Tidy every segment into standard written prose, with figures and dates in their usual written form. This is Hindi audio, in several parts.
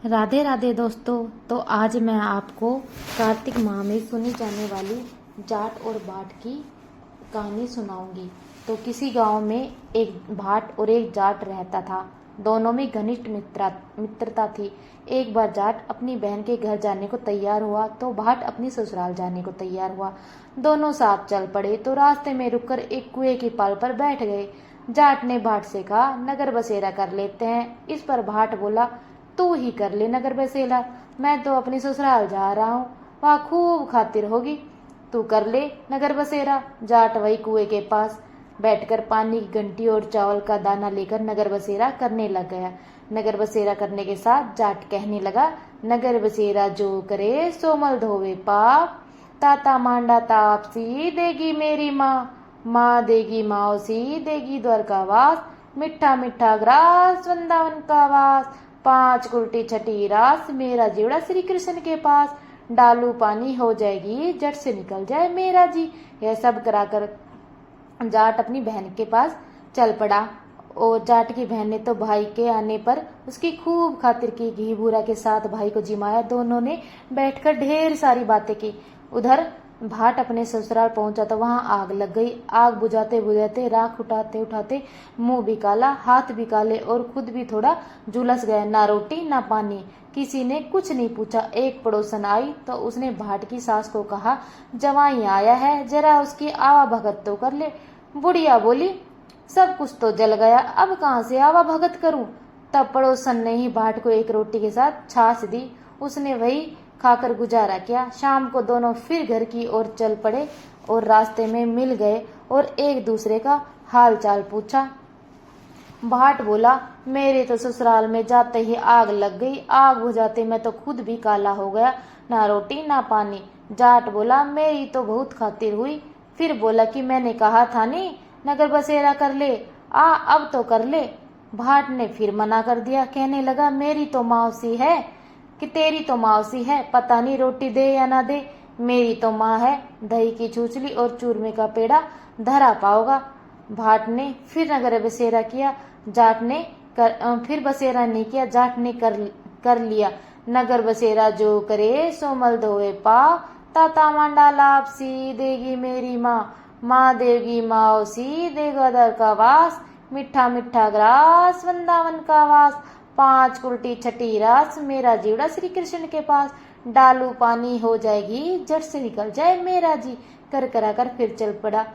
राधे राधे दोस्तों। तो आज मैं आपको कार्तिक माह में सुनी जाने वाली जाट और भाट की कहानी सुनाऊंगी। तो किसी गांव में एक भाट और एक जाट रहता था। दोनों में घनिष्ठ मित्रता थी। एक बार जाट अपनी बहन के घर जाने को तैयार हुआ तो भाट अपनी ससुराल जाने को तैयार हुआ। दोनों साथ चल पड़े तो रास्ते में रुककर एक कुएं की पाल पर बैठ गए। जाट ने भाट से कहा, नगर बसेरा कर लेते हैं। इस पर भाट बोला, तू ही कर ले नगर बसेरा, मैं तो अपनी ससुराल जा रहा हूँ, वहाँ खूब खातिर होगी, तू कर ले नगर बसेरा। जाट वही कुएं के पास बैठकर पानी की घंटी और चावल का दाना लेकर नगर बसेरा करने लग गया। नगर बसेरा करने के साथ जाट कहने लगा, नगर बसेरा जो करे सो मल धोवे पाप, ताता मांडा तापसी देगी मेरी माँ, माँ देगी माओसी देगी द्वारका वास, मिठा मिठा ग्रास वृंदावन का वास, पांच उल्टी छठी रास मेरा जीवड़ा श्री कृष्ण के पास, डालू पानी हो जाएगी जट से निकल जाए मेरा जी। यह सब कराकर जाट अपनी बहन के पास चल पड़ा। और जाट की बहन ने तो भाई के आने पर उसकी खूब खातिर की, घी बूरा के साथ भाई को जिमाया। दोनों ने बैठकर ढेर सारी बातें की। उधर भाट अपने ससुराल पहुंचा तो वहां आग लग गई। आग बुझाते बुझाते, राख उठाते उठाते मुंह भी काला, हाथ भी काले और खुद भी थोड़ा झुलस गया। ना रोटी ना पानी, किसी ने कुछ नहीं पूछा। एक पड़ोसन आई तो उसने भाट की सास को कहा, जवाई आया है, जरा उसकी आवा भगत तो कर ले। बुढ़िया बोली, सब कुछ तो जल गया, अब कहाँ से आवा भगत करूं। तब पड़ोसन ने ही भाट को एक रोटी के साथ छाछ दी। उसने वही खाकर गुजारा किया। शाम को दोनों फिर घर की ओर चल पड़े और रास्ते में मिल गए और एक दूसरे का हाल चाल पूछा। भाट बोला, मेरे तो ससुराल में जाते ही आग लग गई, आग बुझाते मैं तो खुद भी काला हो गया, ना रोटी ना पानी। जाट बोला, मेरी तो बहुत खातिर हुई। फिर बोला कि मैंने कहा था नी नगर बसेरा कर ले, अब तो कर ले। भाट ने फिर मना कर दिया, कहने लगा, मेरी तो मौसी है कि तेरी तो मौसी है, पता नहीं रोटी दे या ना दे, मेरी तो माँ है, दही की चूचली और चूरमे का पेड़ा धरा पाओगा। भाट ने फिर नगर बसेरा किया, जाट ने फिर बसेरा नहीं किया, जाट ने कर लिया। नगर बसेरा जो करे सो मल धोए पाव, ताता मांडा लापसी देगी मेरी माँ, माँ देगी माओसी देगा दर का वास, मिठा मिठा ग्रास वृंदावन का वास, पांच उल्टी छठी रास मेरा जीवड़ा श्री कृष्ण के पास, डालू पानी हो जाएगी जट से निकल जाए मेरा जी। कर कराकर फिर चल पड़ा।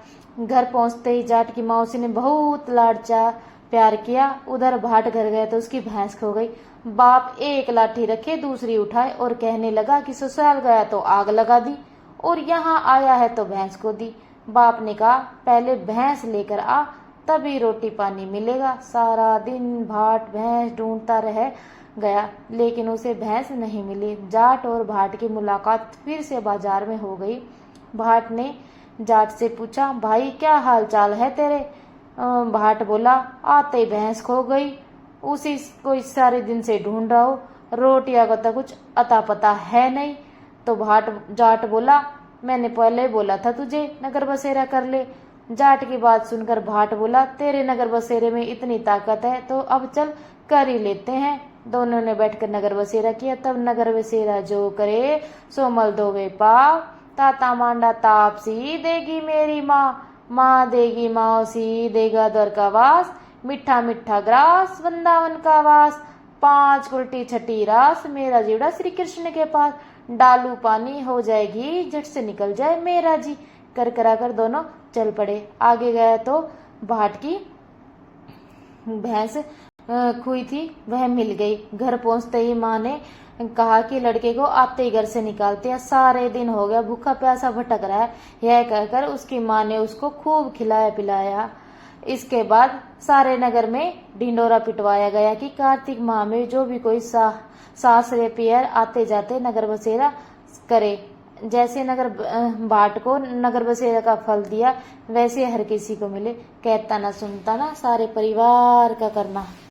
घर पहुंचते ही जाट की मौसी ने बहुत लाडचा प्यार किया। उधर भाट घर गए तो उसकी भैंस खो गई। बाप एक लाठी रखे दूसरी उठाए और कहने लगा कि ससुराल गया तो आग लगा दी और यहाँ आया है तो भैंस को दी। बाप ने कहा, पहले भैंस लेकर आ, तभी रोटी पानी मिलेगा। सारा दिन भाट भैंस ढूंढता रह गया लेकिन उसे भैंस नहीं मिली। जाट और भाट की मुलाकात फिर से बाजार में हो गई। भाट ने जाट से पूछा, भाई क्या हाल चाल है तेरे। भाट बोला, आते ही भैंस खो गई, उसी को इस सारे दिन से ढूंढ रहा हूँ, रोटियां का तो कुछ अता पता है नहीं। तो जाट बोला, मैंने पहले बोला था तुझे नगर बसेरा कर ले। जाट की बात सुनकर भाट बोला, तेरे नगर बसेरे में इतनी ताकत है तो अब चल कर ही लेते हैं। दोनों ने बैठकर नगर बसेरा किया। तब नगर बसेरा जो करे सो मल धोवे पाव, ताता मांडा तापसी देगी मेरी माँ, माँ देगी माओसी देगा द्वारका वास, मिठा मिठा ग्रास वृंदावन का वास, पांच उल्टी छठी रास मेरा जीवड़ा श्री कृष्ण के पास, डालू पानी हो जाएगी जट से निकल जाए मेरा जी। कर कराकर दोनों चल पड़े। आगे गया तो भाट की भैंस खोई थी, वह मिल गई। घर पहुंचते ही माँ ने कहा कि लड़के को आते ही घर से निकालते हैं, सारे दिन हो गया भूखा प्यासा भटक रहा है। यह कहकर उसकी माँ ने उसको खूब खिलाया पिलाया। इसके बाद सारे नगर में ढिंडोरा पिटवाया गया कि कार्तिक माह में जो भी कोई सासरे पियर आते जाते नगर बसेरा करे। जैसे भाट को नगर बसेरा का फल दिया वैसे हर किसी को मिले। कहता ना सुनता ना सारे परिवार का करना।